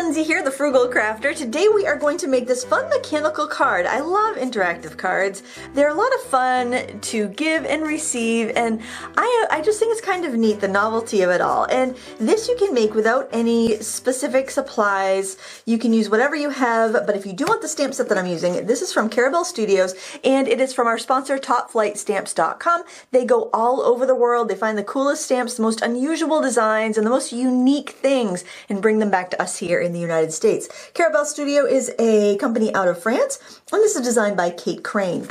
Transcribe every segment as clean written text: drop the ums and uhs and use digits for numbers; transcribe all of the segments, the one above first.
Lindsay here, the Frugal Crafter. Today we are going to make this fun mechanical card. I love interactive cards. They're a lot of fun to give and receive, and I just think it's kind of neat, the novelty of it all. And this you can make without any specific supplies. You can use whatever you have, but if you do want the stamp set that I'm using, this is from Caramel Studios, and it is from our sponsor, TopFlightStamps.com. They go all over the world. They find the coolest stamps, the most unusual designs, and the most unique things, and bring them back to us here in the United States. Caramel Studio is a company out of France, and this is designed by Kate Crane.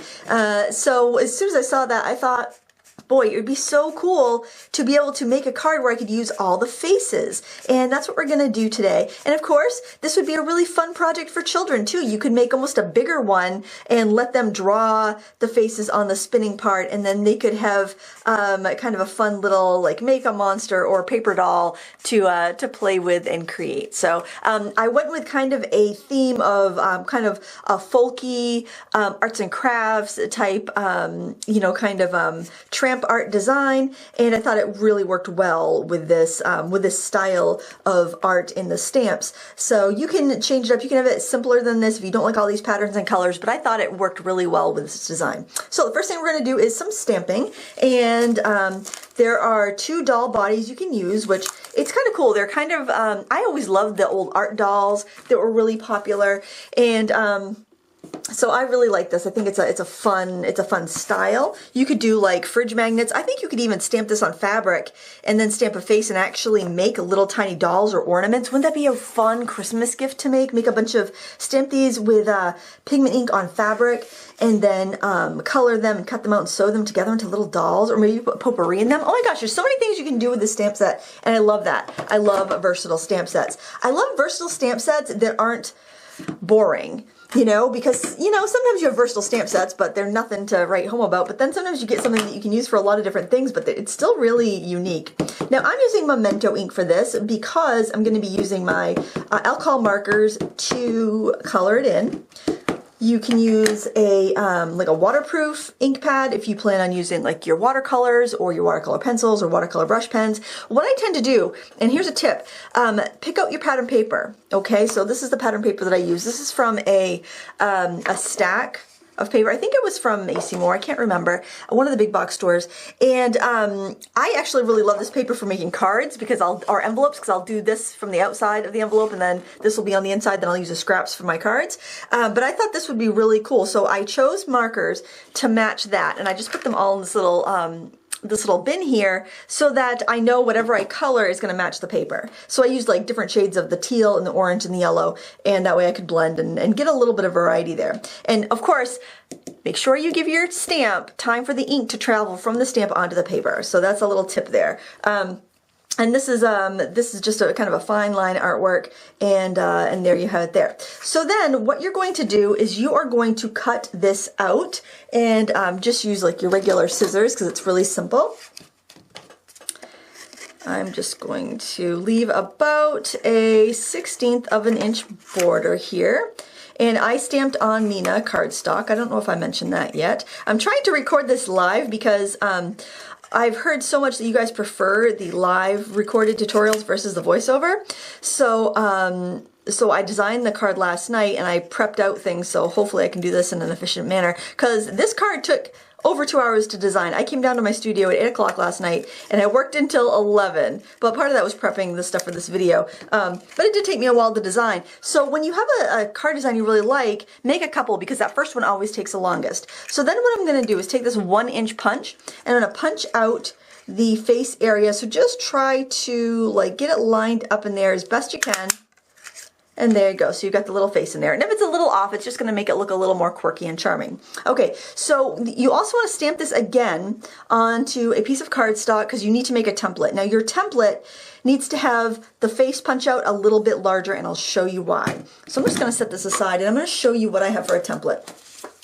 So as soon as I saw that, I thought, boy, it would be so cool to be able to make a card where I could use all the faces. And that's what we're going to do today. And of course, this would be a really fun project for children too. You could make almost a bigger one and let them draw the faces on the spinning part, and then they could have kind of a fun little like make a monster or paper doll to play with and create. So I went with kind of a theme of kind of a folky arts and crafts type, you know, kind of tramp art design, and I thought it really worked well with this style of art in the stamps. So you can change it up. You can have it simpler than this if you don't like all these patterns and colors, but I thought it worked really well with this design. So the first thing we're going to do is some stamping, and there are two doll bodies you can use, which it's kind of cool. They're kind of, I always loved the old art dolls that were really popular, and so I really like this. I think it's a fun style. You could do like fridge magnets. I think you could even stamp this on fabric and then stamp a face and actually make little tiny dolls or ornaments. Wouldn't that be a fun Christmas gift to make? Make a bunch of, stamp these with pigment ink on fabric, and then color them and cut them out and sew them together into little dolls, or maybe you put potpourri in them. Oh my gosh, there's so many things you can do with this stamp set, and I love that. I love versatile stamp sets. I love versatile stamp sets that aren't boring. You know, because, you know, sometimes you have versatile stamp sets, but they're nothing to write home about. But then sometimes you get something that you can use for a lot of different things, but it's still really unique. Now, I'm using Memento ink for this because I'm going to be using my alcohol markers to color it in. You can use a like a waterproof ink pad if you plan on using like your watercolors or your watercolor pencils or watercolor brush pens. What I tend to do, and here's a tip, pick out your pattern paper. Okay, so this is the pattern paper that I use. This is from a stack of paper. I think it was from Macy Moore. I can't remember. One of the big box stores. And I actually really love this paper for making cards or envelopes, because I'll do this from the outside of the envelope, and then this will be on the inside. Then I'll use the scraps for my cards. But I thought this would be really cool. So I chose markers to match that, and I just put them all in this little bin here so that I know whatever I color is going to match the paper. So I used like different shades of the teal and the orange and the yellow, and that way I could blend and get a little bit of variety there. And of course, make sure you give your stamp time for the ink to travel from the stamp onto the paper. So that's a little tip there. And this is just a kind of a fine line artwork, and there you have it there. So then what you're going to do is you are going to cut this out, and just use like your regular scissors because it's really simple. I'm just going to leave about a 1/16 of an inch border here. And I stamped on Neenah cardstock. I don't know if I mentioned that yet. I'm trying to record this live because I've heard so much that you guys prefer the live recorded tutorials versus the voiceover. So I designed the card last night, and I prepped out things, so hopefully I can do this in an efficient manner, because this card took over 2 hours to design. I came down to my studio at 8 o'clock last night, and I worked until 11, but part of that was prepping the stuff for this video. But it did take me a while to design. So when you have a card design you really like, make a couple, because that first one always takes the longest. So then what I'm going to do is take this 1-inch punch, and I'm going to punch out the face area. So just try to like get it lined up in there as best you can. And there you go. So you've got the little face in there. And if it's a little off, it's just going to make it look a little more quirky and charming. Okay, so you also want to stamp this again onto a piece of cardstock because you need to make a template. Now your template needs to have the face punch out a little bit larger, and I'll show you why. So I'm just going to set this aside, and I'm going to show you what I have for a template.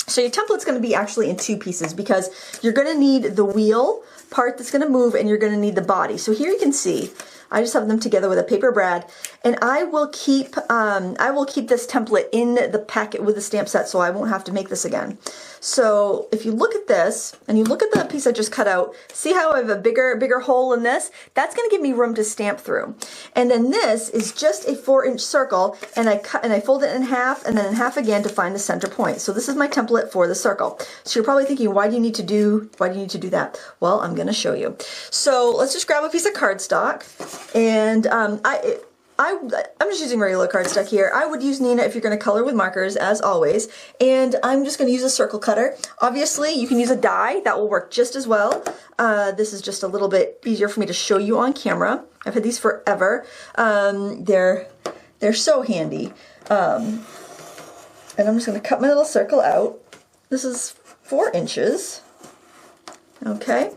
So your template's going to be actually in 2 pieces, because you're going to need the wheel part that's going to move, and you're going to need the body. So here you can see I just have them together with a paper brad, And I will keep this template in the packet with the stamp set, so I won't have to make this again. So if you look at this and you look at the piece I just cut out, see how I have a bigger hole in this? That's going to give me room to stamp through. And then this is just a 4-inch circle, and I fold it in half and then in half again to find the center point. So this is my template for the circle. So you're probably thinking, why do you need to do that? Well, I'm going to show you. So let's just grab a piece of cardstock, and I'm just using regular cardstock here. I would use Neenah if you're going to color with markers, as always. And I'm just going to use a circle cutter. Obviously, you can use a die. That will work just as well. This is just a little bit easier for me to show you on camera. I've had these forever. They're so handy. And I'm just going to cut my little circle out. This is 4 inches. Okay.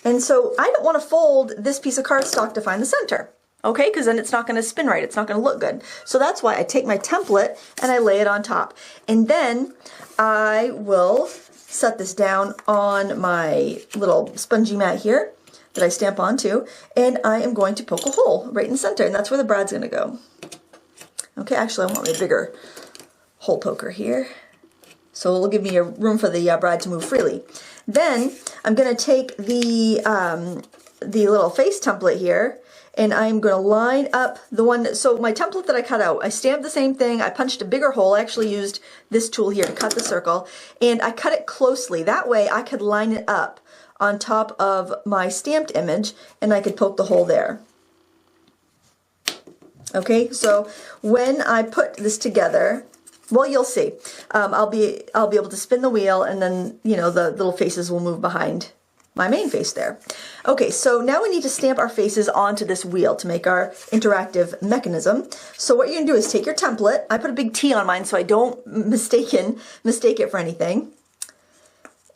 And so I don't want to fold this piece of cardstock to find the center. Okay, because then it's not going to spin right. It's not going to look good. So that's why I take my template and I lay it on top. And then I will set this down on my little spongy mat here that I stamp onto. And I am going to poke a hole right in the center. And that's where the brad's going to go. Okay, actually I want a bigger hole poker here. So it'll give me a room for the brad to move freely. Then I'm going to take the little face template here, and I'm going to line up the one, so my template that I cut out, I stamped the same thing, I punched a bigger hole, I actually used this tool here to cut the circle, and I cut it closely. That way I could line it up on top of my stamped image, and I could poke the hole there. Okay, so when I put this together, well, you'll see. I'll be able to spin the wheel, and then, you know, the little faces will move behind my main face there. Okay, so now we need to stamp our faces onto this wheel to make our interactive mechanism. So what you're gonna do is take your template. I put a big T on mine so I don't mistake it for anything.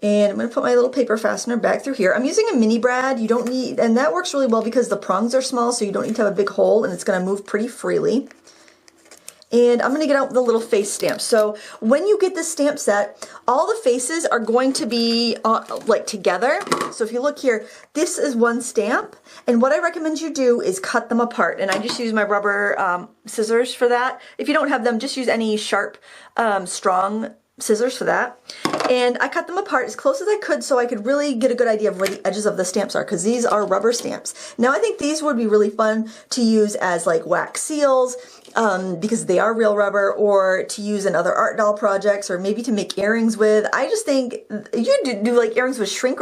And I'm gonna put my little paper fastener back through here. I'm using a mini brad. You don't need, and that works really well because the prongs are small, so you don't need to have a big hole, and it's gonna move pretty freely. And I'm going to get out the little face stamp. So when you get this stamp set, all the faces are going to be like together. So if you look here, this is one stamp. And what I recommend you do is cut them apart. And I just use my rubber scissors for that. If you don't have them, just use any sharp, strong scissors for that. And I cut them apart as close as I could so I could really get a good idea of where the edges of the stamps are, because these are rubber stamps. Now I think these would be really fun to use as like wax seals, because they are real rubber, or to use in other art doll projects, or maybe to make earrings with. I just think you do like earrings with shrink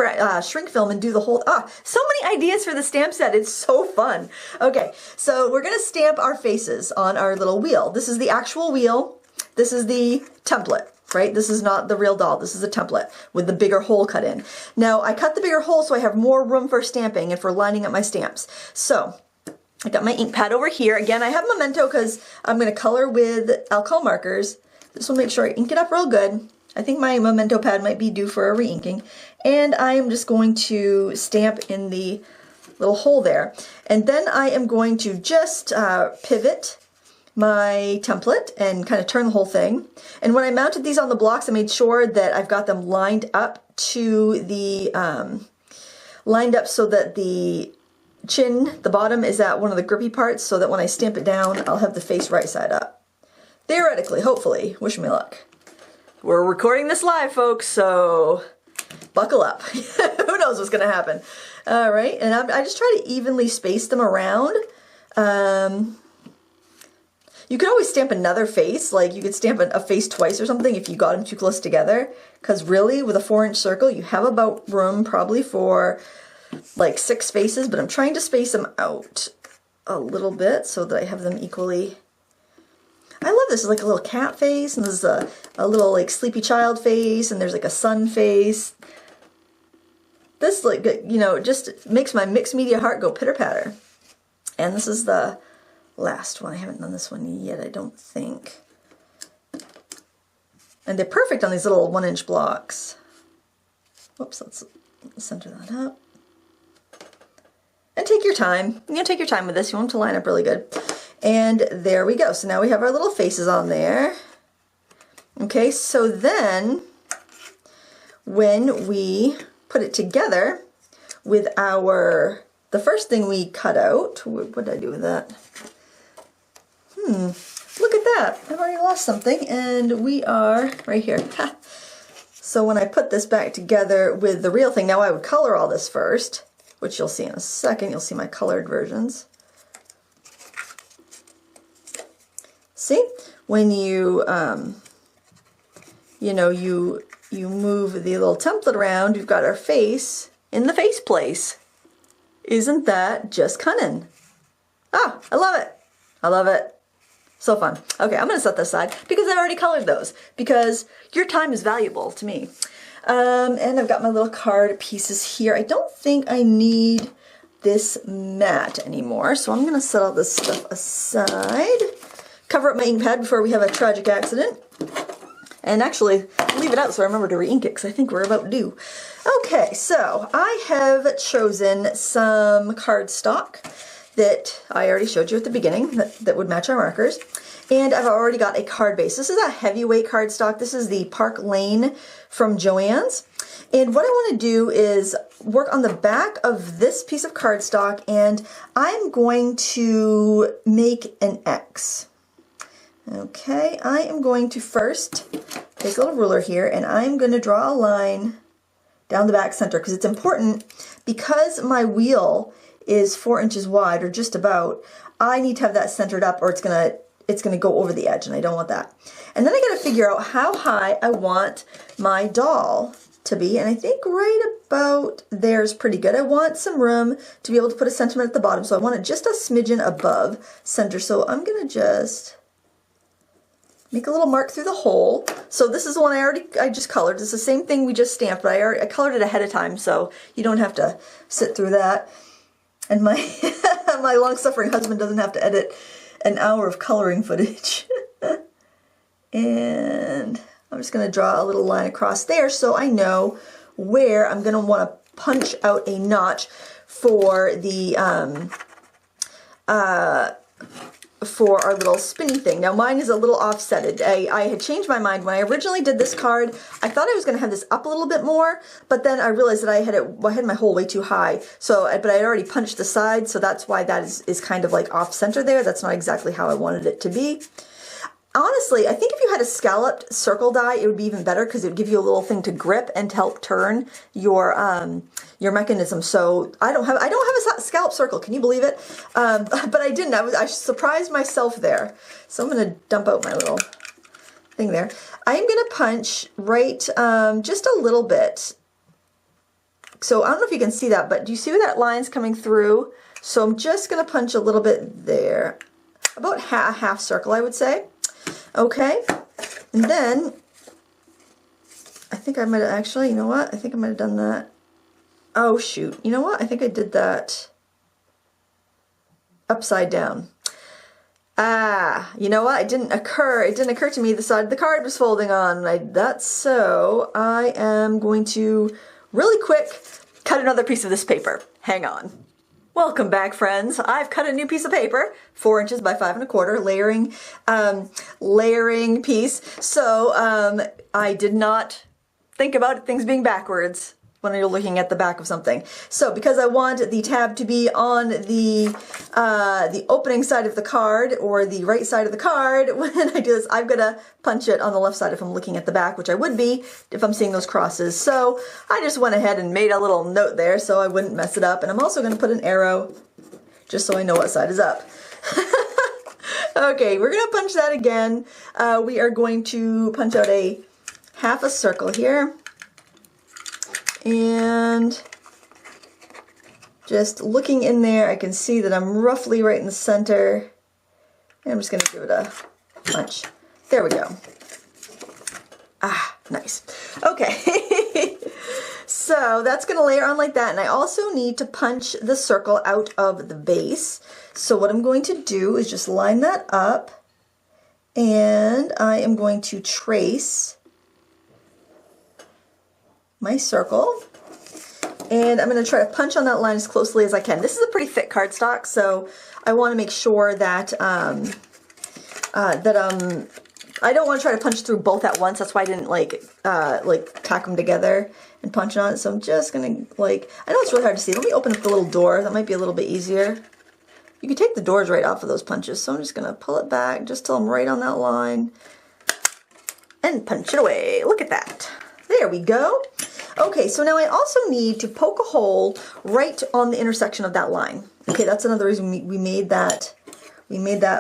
film and do the whole, so many ideas for the stamp set. It's so fun. Okay, so we're gonna stamp our faces on our little wheel. This is the actual wheel. This is the template. Right? This is not the real doll. This is a template with the bigger hole cut in. Now, I cut the bigger hole so I have more room for stamping and for lining up my stamps. So, I got my ink pad over here. Again, I have Memento because I'm going to color with alcohol markers. Just want to make sure I ink it up real good. I think my Memento pad might be due for a re-inking. And I am just going to stamp in the little hole there. And then I am going to just pivot my template and kind of turn the whole thing. And when I mounted these on the blocks, I made sure that I've got them lined up to the, lined up so that the chin, the bottom, is at one of the grippy parts, so that when I stamp it down, I'll have the face right side up. Theoretically, hopefully. Wish me luck. We're recording this live, folks, so buckle up. Who knows what's gonna happen. All right, and I just try to evenly space them around. You could always stamp another face, like you could stamp a face twice or something if you got them too close together, because really with a 4-inch circle you have about room probably for like 6 faces, but I'm trying to space them out a little bit so that I have them equally. I love this. It's like a little cat face, and there's a little like sleepy child face, and there's like a sun face. This, like, you know, just makes my mixed media heart go pitter patter. And this is the last one. I haven't done this one yet, I don't think. And they're perfect on these little 1-inch blocks. Whoops, let's center that up. And take your time. You know, take your time with this. You want them to line up really good. And there we go. So now we have our little faces on there. Okay, so then when we put it together with our, the first thing we cut out, what did I do with that? Look at that. I've already lost something, and we are right here. Ha. So when I put this back together with the real thing, now I would color all this first, which you'll see in a second. You'll see my colored versions. See, when you, you know, you move the little template around, you've got our face in the face place. Isn't that just cunning? Ah, I love it. I love it. So fun. Okay, I'm going to set this aside because I've already colored those, because your time is valuable to me. And I've got my little card pieces here. I don't think I need this mat anymore, so I'm going to set all this stuff aside. Cover up my ink pad before we have a tragic accident. And actually leave it out so I remember to re-ink it, because I think we're about due. Okay, so I have chosen some cardstock that I already showed you at the beginning that would match our markers. And I've already got a card base. This is a heavyweight cardstock. This is the Park Lane from Joann's. And what I want to do is work on the back of this piece of cardstock, and I'm going to make an X. Okay, I am going to first take a little ruler here, and I'm going to draw a line down the back center, because it's important, because my wheel is 4 inches wide, or just about. I need to have that centered up, or it's gonna go over the edge, and I don't want that. And then I gotta figure out how high I want my doll to be, and I think right about there is pretty good. I want some room to be able to put a sentiment at the bottom, so I want it just a smidgen above center. So I'm gonna just make a little mark through the hole. So this is the one I just colored. It's the same thing we just stamped, but I colored it ahead of time, so you don't have to sit through that. And my my long-suffering husband doesn't have to edit an hour of coloring footage. And I'm just going to draw a little line across there so I know where I'm going to want to punch out a notch for the for our little spinny thing. Now mine is a little offsetted. I had changed my mind when I originally did this card. I thought I was going to have this up a little bit more, but then I realized that I had my hole way too high. So, but I had already punched the side, so that's why that is kind of like off center there. That's not exactly how I wanted it to be. Honestly, I think if you had a scalloped circle die, it would be even better, because it would give you a little thing to grip and to help turn your mechanism. So I don't have a scallop circle. Can you believe it? But I didn't. I surprised myself there. So I'm going to dump out my little thing there. I am going to punch right just a little bit. So I don't know if you can see that, but do you see where that line's coming through? So I'm just going to punch a little bit there, about a half circle, I would say. Okay, and then I think I might have actually, you know what? I think I might have done that. Oh shoot, you know what? I think I did that upside down. Ah, you know what? It didn't occur to me the side of the card was folding on. So I am going to really quick cut another piece of this paper. Hang on. Welcome back, friends. I've cut a new piece of paper, 4 inches by 5 1/4, layering piece. So I did not think about things being backwards when you're looking at the back of something. So because I want the tab to be on the opening side of the card, or the right side of the card, when I do this, I've got to punch it on the left side if I'm looking at the back, which I would be if I'm seeing those crosses. So I just went ahead and made a little note there so I wouldn't mess it up. And I'm also going to put an arrow just so I know what side is up. Okay, we're going to punch that again. We are going to punch out a half a circle here. And just looking in there, I can see that I'm roughly right in the center. And I'm just going to give it a punch. There we go. Ah, nice. Okay. So that's going to layer on like that. And I also need to punch the circle out of the base. So what I'm going to do is just line that up. And I am going to trace my circle, and I'm going to try to punch on that line as closely as I can. This is a pretty thick cardstock, so I want to make sure that I don't want to try to punch through both at once. That's why I didn't like tack them together and punch on it. So I'm just going to I know it's really hard to see. Let me open up the little door. That might be a little bit easier. You can take the doors right off of those punches, so I'm just going to pull it back just till I'm right on that line and punch it away. Look at that. There we go. Okay, so now I also need to poke a hole right on the intersection of that line. Okay, that's another reason we made that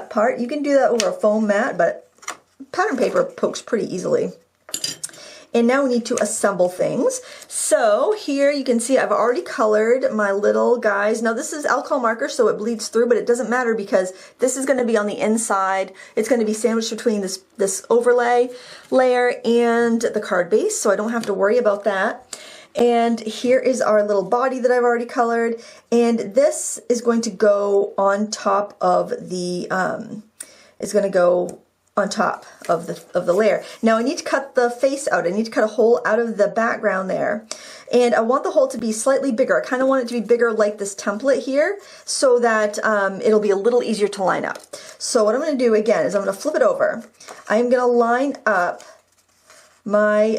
part. You can do that over a foam mat, but pattern paper pokes pretty easily. And now we need to assemble things. So here you can see I've already colored my little guys. Now this is alcohol marker, so it bleeds through, but it doesn't matter because this is going to be on the inside. It's going to be sandwiched between this overlay layer and the card base, so I don't have to worry about that. And here is our little body that I've already colored. And this is going to go on top of the, of the layer. Now I need to cut the face out. I need to cut a hole out of the background there. And I want the hole to be slightly bigger. I kind of want it to be bigger like this template here so that it'll be a little easier to line up. So what I'm going to do again is I'm going to flip it over. I'm going to line up my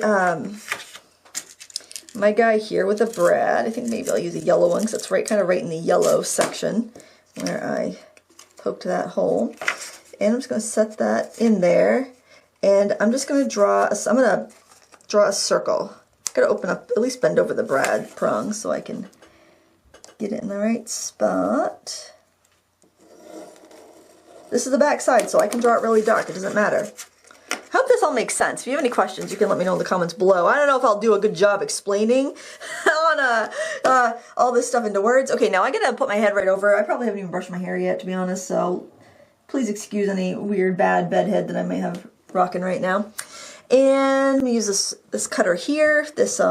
my guy here with a brad. I think maybe I'll use a yellow one because it's kind of right in the yellow section where I poked that hole. And I'm just going to set that in there, and I'm just going to draw a circle. I'm going to open up, at least bend over the brad prong so I can get it in the right spot. This is the back side, so I can draw it really dark. It doesn't matter. I hope this all makes sense. If you have any questions, you can let me know in the comments below. I don't know if I'll do a good job explaining on all this stuff into words. Okay, now I got to put my head right over. I probably haven't even brushed my hair yet, to be honest, so please excuse any weird bad bed head that I may have rocking right now. And I'm going to use this cutter here, this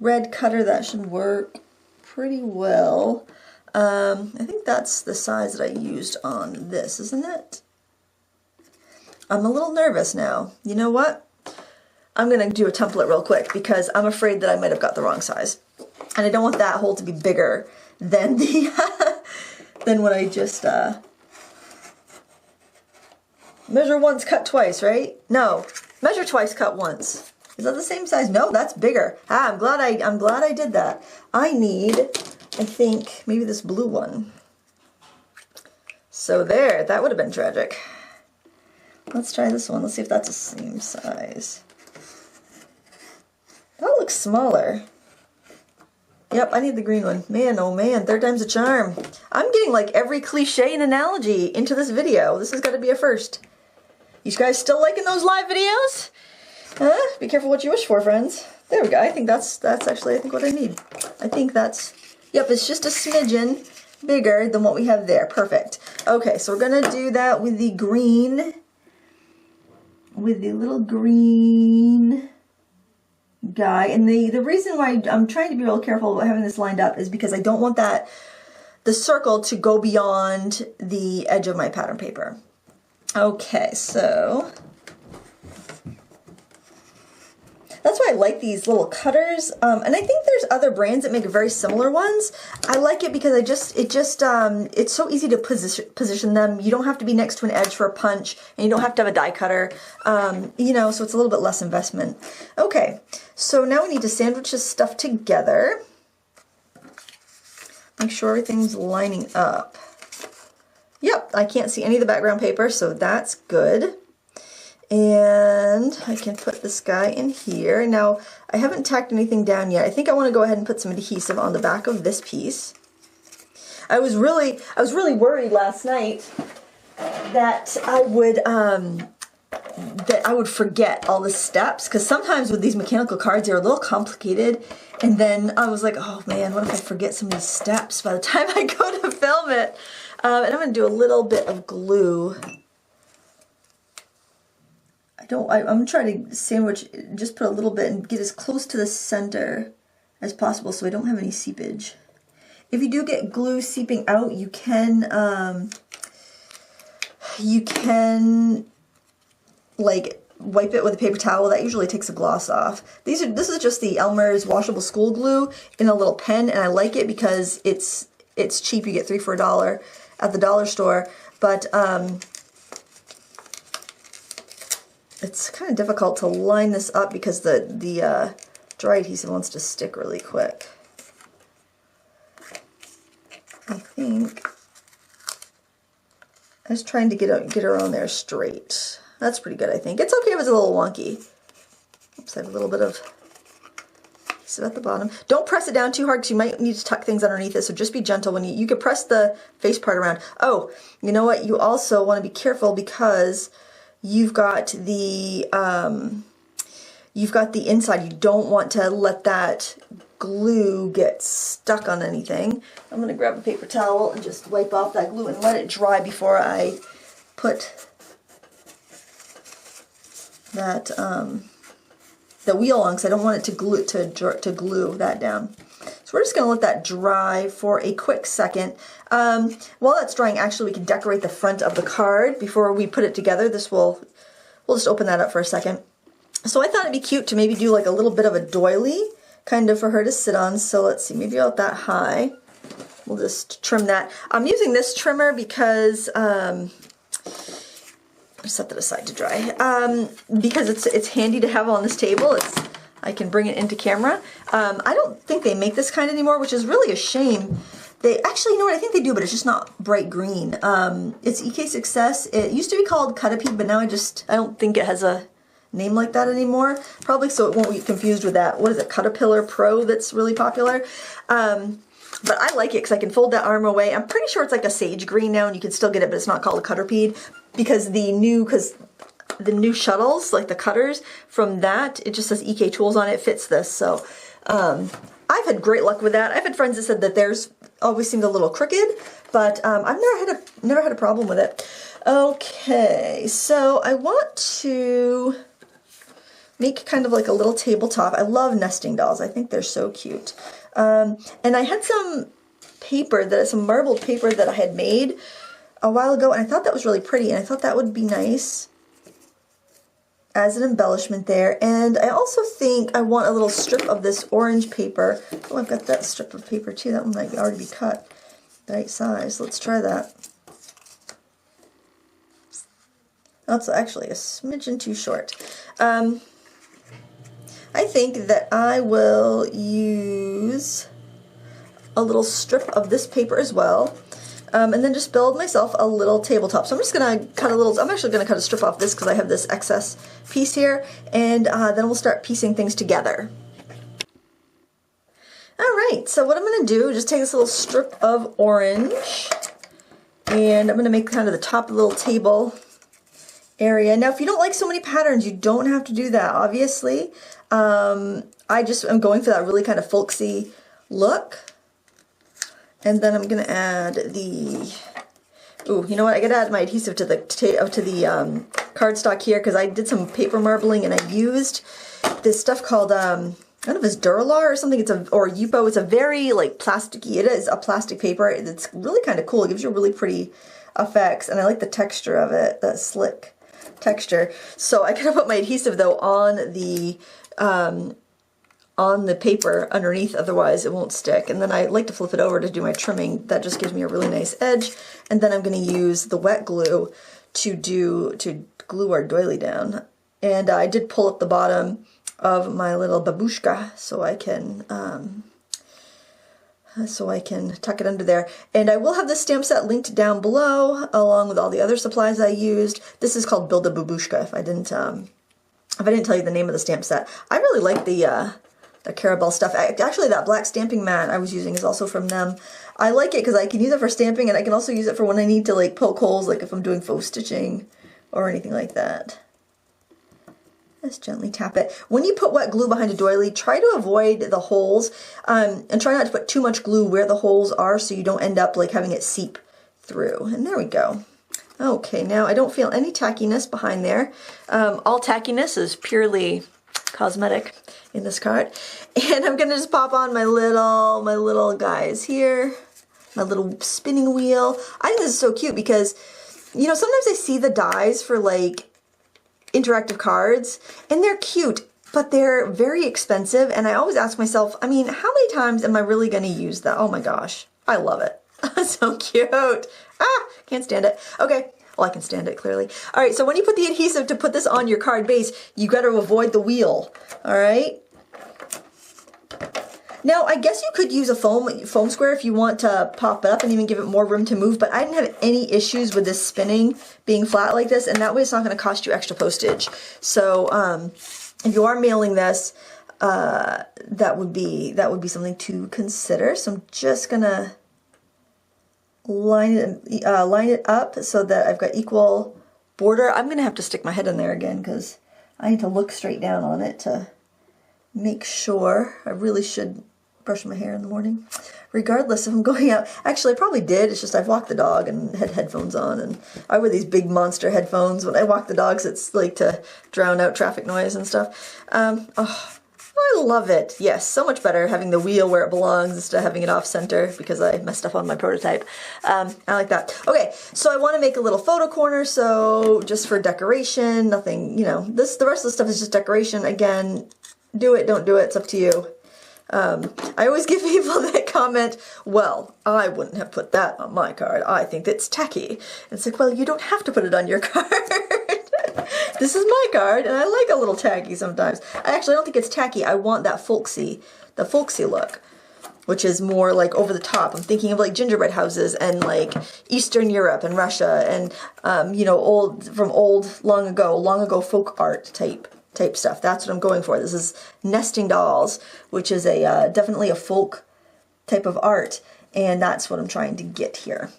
red cutter. That should work pretty well. I think that's the size that I used on this, isn't it? I'm a little nervous now. You know what? I'm going to do a template real quick because I'm afraid that I might have got the wrong size. And I don't want that hole to be bigger than the than what I just measure once, cut twice, right? No, measure twice, cut once. Is that the same size? No, that's bigger. I'm glad I did that. I need, I think, maybe this blue one. So there, that would have been tragic. Let's try this one. Let's see if that's the same size. That looks smaller. Yep, I need the green one. Man, oh man, third time's a charm. I'm getting like every cliche and analogy into this video. This has got to be a first. You guys still liking those live videos? Huh? Be careful what you wish for, friends. There we go. I think that's actually, I think what I need. I think that's, yep, it's just a smidgen bigger than what we have there. Perfect. Okay, so we're going to do that with the green, with the little green guy. And the reason why I'm trying to be real careful about having this lined up is because I don't want the circle to go beyond the edge of my pattern paper. Okay, so that's why I like these little cutters, and I think there's other brands that make very similar ones. I like it because it's so easy to position them. You don't have to be next to an edge for a punch, and you don't have to have a die cutter, you know, so it's a little bit less investment. Okay, so now we need to sandwich this stuff together. Make sure everything's lining up. Yep, I can't see any of the background paper, so that's good. And I can put this guy in here. Now, I haven't tacked anything down yet. I think I want to go ahead and put some adhesive on the back of this piece. I was really worried last night that I would forget all the steps, because sometimes with these mechanical cards they're a little complicated, and then I was like, oh man, what if I forget some of these steps by the time I go to film it? And I'm going to do a little bit of glue. I'm trying to sandwich, just put a little bit and get as close to the center as possible so I don't have any seepage. If you do get glue seeping out, you can like wipe it with a paper towel. That usually takes the gloss off. This is just the Elmer's washable school glue in a little pen, and I like it because it's cheap. You get 3 for $1 at the dollar store, but it's kind of difficult to line this up because the dry adhesive wants to stick really quick. I think I'm just trying to get her on there straight. That's pretty good, I think. It's okay if it's a little wonky. Oops, I have a little bit of adhesive at the bottom. Don't press it down too hard because you might need to tuck things underneath it, so just be gentle when you can press the face part around. Oh, you know what? You also want to be careful because you've got the inside. You don't want to let that glue get stuck on anything. I'm going to grab a paper towel and just wipe off that glue and let it dry before I put that the wheel on, because I don't want it to glue that down. So we're just going to let that dry for a quick second. While that's drying, actually we can decorate the front of the card before we put it together. We'll just open that up for a second. So I thought it'd be cute to maybe do like a little bit of a doily kind of for her to sit on. So let's see, maybe about that high. We'll just trim that. I'm using this trimmer because set that aside to dry. Because it's handy to have on this table. I can bring it into camera. I don't think they make this kind anymore, which is really a shame. They actually, you know what, I think they do, but it's just not bright green. It's EK Success. It used to be called Cut-A-Pee, but now I don't think it has a name like that anymore. Probably so it won't get confused with that. What is it, Caterpillar Pro that's really popular? But I like it because I can fold that arm away. I'm pretty sure it's like a sage green now and you can still get it, but it's not called a Caterpie because the new shuttles, like the cutters from that, it just says EK Tools on it. It fits this. So I've had great luck with that. I've had friends that said that theirs always seemed a little crooked, but I've never had a problem with it. Okay, so I want to make kind of like a little tabletop. I love nesting dolls. I think they're so cute. And I had some marbled paper that I had made a while ago, and I thought that was really pretty, and I thought that would be nice as an embellishment there. And I also think I want a little strip of this orange paper. Oh, I've got that strip of paper too. That one might already be cut the right size. Let's try that. That's actually a smidgen too short. I think that I will use a little strip of this paper as well, and then just build myself a little tabletop. So I'm just going to cut I'm actually going to cut a strip off this because I have this excess piece here, and then we'll start piecing things together. Alright, so what I'm going to do is just take this little strip of orange, and I'm going to make kind of the top of the little table area. Now, if you don't like so many patterns, you don't have to do that, obviously. I just am going for that really kind of folksy look. And then I'm going to add ooh, you know what? I got to add my adhesive to the cardstock here because I did some paper marbling and I used this stuff called, I don't know if it's Duralar or something, or Yupo. It's a very like plasticky, it is a plastic paper. It's really kind of cool. It gives you really pretty effects, and I like the texture of it, that slick texture. So I gotta put my adhesive though on the paper underneath, otherwise it won't stick. And then I like to flip it over to do my trimming. That just gives me a really nice edge. And then I'm going to use the wet glue to glue our doily down. And I did pull up the bottom of my little babushka so I can tuck it under there. And I will have this stamp set linked down below along with all the other supplies I used. This is called Build a Babushka, if I didn't tell you the name of the stamp set. I really like the Carabelle stuff. Actually, that black stamping mat I was using is also from them. I like it because I can use it for stamping, and I can also use it for when I need to like poke holes, like if I'm doing faux stitching or anything like that. Just gently tap it. When you put wet glue behind a doily, try to avoid the holes, and try not to put too much glue where the holes are so you don't end up like having it seep through. And there we go. Okay, now I don't feel any tackiness behind there. All tackiness is purely cosmetic in this card. And I'm gonna just pop on my little guys here, my little spinning wheel. I think this is so cute because, you know, sometimes I see the dies for like interactive cards and they're cute, but they're very expensive. And I always ask myself, I mean, how many times am I really gonna use that? Oh my gosh, I love it. So cute. Ah, can't stand it. Okay. Well, I can stand it clearly. All right, so when you put the adhesive to put this on your card base, you got to avoid the wheel. All right. Now, I guess you could use a foam square if you want to pop it up and even give it more room to move, but I didn't have any issues with this spinning being flat like this, and that way it's not going to cost you extra postage. So if you are mailing this, that would be something to consider. So I'm just going to line it up so that I've got equal border. I'm going to have to stick my head in there again because I need to look straight down on it to make sure. I really should brush my hair in the morning, regardless if I'm going out. Actually, I probably did. It's just I've walked the dog and had headphones on, and I wear these big monster headphones when I walk the dogs. It's like to drown out traffic noise and stuff. Oh, I love it. Yes, so much better having the wheel where it belongs instead of having it off center because I messed up on my prototype. I like that. Okay, so I want to make a little photo corner, so just for decoration, nothing, you know, the rest of the stuff is just decoration. Again, do it, don't do it, it's up to you. I always get people that comment, well, I wouldn't have put that on my card. I think that's tacky. And it's like, well, you don't have to put it on your card. This is my card, and I like a little tacky sometimes. I don't think it's tacky. I want that folksy look, which is more like over the top. I'm thinking of like gingerbread houses and like Eastern Europe and Russia and, you know, long ago folk art type stuff. That's what I'm going for. This is nesting dolls, which is a definitely a folk type of art, and that's what I'm trying to get here.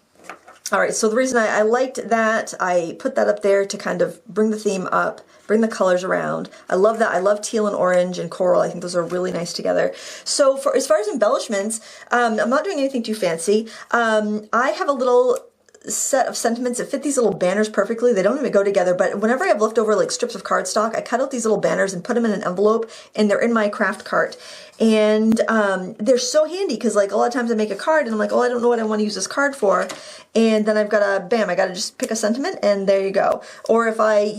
All right, so the reason I liked that, I put that up there to kind of bring the theme up, bring the colors around. I love that. I love teal and orange and coral. I think those are really nice together. So for as far as embellishments, I'm not doing anything too fancy. I have a little set of sentiments that fit these little banners perfectly. They don't even go together, but whenever I have leftover like strips of cardstock, I cut out these little banners and put them in an envelope, and they're in my craft cart. And they're so handy because like a lot of times I make a card and I'm like, oh, I don't know what I want to use this card for. And then I've got I got to just pick a sentiment and there you go. Or if I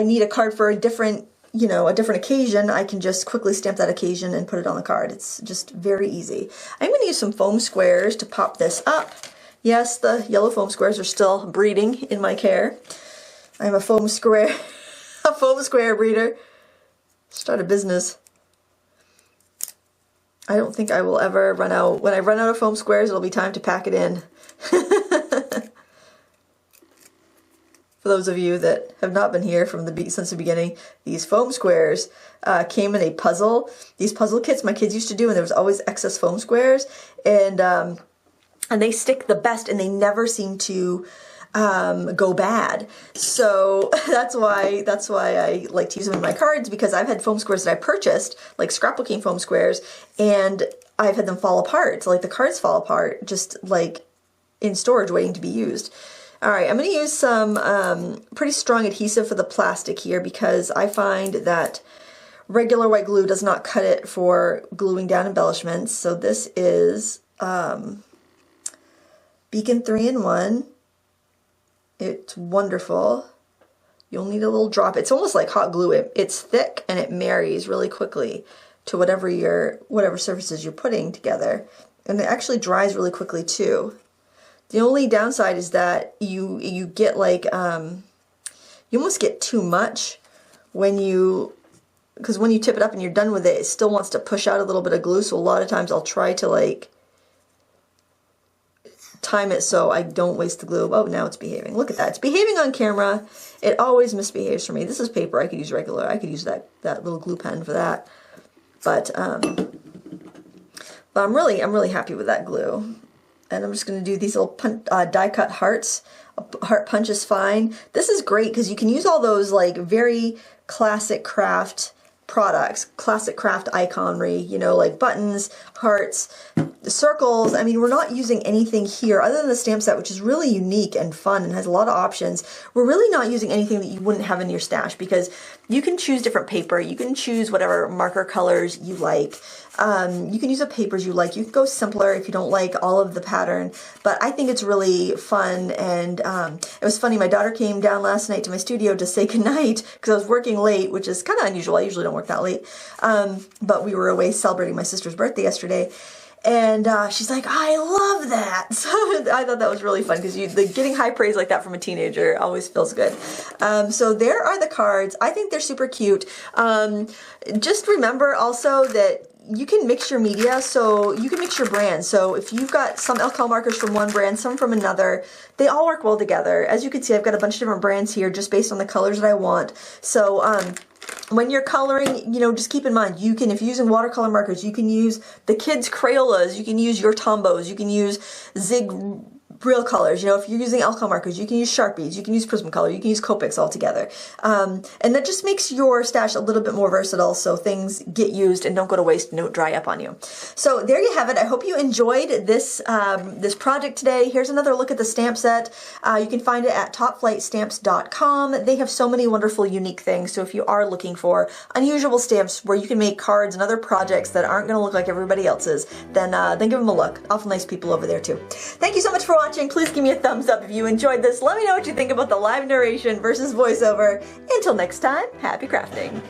need a card for a different occasion, I can just quickly stamp that occasion and put it on the card. It's just very easy. I'm going to use some foam squares to pop this up. Yes, the yellow foam squares are still breeding in my care. I'm a foam square breeder. Start a business. I don't think I will ever run out. When I run out of foam squares, it'll be time to pack it in. For those of you that have not been here since the beginning, these foam squares came in a puzzle. These puzzle kits my kids used to do, and there was always excess foam squares, and they stick the best, and they never seem to go bad. So that's why I like to use them in my cards, because I've had foam squares that I purchased, like scrapbooking foam squares, and I've had them fall apart. So like the cards fall apart, just like in storage waiting to be used. All right, I'm going to use some pretty strong adhesive for the plastic here, because I find that regular white glue does not cut it for gluing down embellishments. So this is Beacon 3-in-1. It's wonderful. You'll need a little drop. It's almost like hot glue. It's thick and it marries really quickly to whatever surfaces you're putting together. And it actually dries really quickly too. The only downside is that you get like, you almost get too much because when you tip it up and you're done with it, it still wants to push out a little bit of glue. So a lot of times I'll try to like time it so I don't waste the glue. Oh, now it's behaving. Look at that. It's behaving on camera. It always misbehaves for me. This is paper. I could use regular. I could use that little glue pen for that. But I'm really happy with that glue. And I'm just going to do these little die cut hearts. A heart punch is fine. This is great because you can use all those like very classic craft products, classic craft iconry, like buttons, hearts, circles. I mean, we're not using anything here other than the stamp set, which is really unique and fun and has a lot of options. We're really not using anything that you wouldn't have in your stash, because you can choose different paper. You can choose whatever marker colors you like. You can use the papers you like. You can go simpler if you don't like all of the pattern, but I think it's really fun. And it was funny, my daughter came down last night to my studio to say goodnight because I was working late, which is kind of unusual. I usually don't work that late, but we were away celebrating my sister's birthday yesterday. And she's like, I love that. So I thought that was really fun, because getting high praise like that from a teenager always feels good. So there are the cards. I think they're super cute. Just remember also that you can mix your media, so you can mix your brands. So if you've got some alcohol markers from one brand, some from another, they all work well together. As you can see, I've got a bunch of different brands here just based on the colors that I want. So when you're coloring, you know, just keep in mind, you can, if you're using watercolor markers, you can use the kids' Crayolas, you can use your Tombos, you can use Zig real colors. You know, if you're using alcohol markers, you can use Sharpies, you can use Prismacolor, you can use Copics all together. And that just makes your stash a little bit more versatile, so things get used and don't go to waste and don't dry up on you. So there you have it. I hope you enjoyed this this project today. Here's another look at the stamp set. You can find it at topflightstamps.com. They have so many wonderful, unique things. So if you are looking for unusual stamps where you can make cards and other projects that aren't going to look like everybody else's, then give them a look. Awful nice people over there too. Thank you so much for watching. Please give me a thumbs up if you enjoyed this. Let me know what you think about the live narration versus voiceover. Until next time, happy crafting.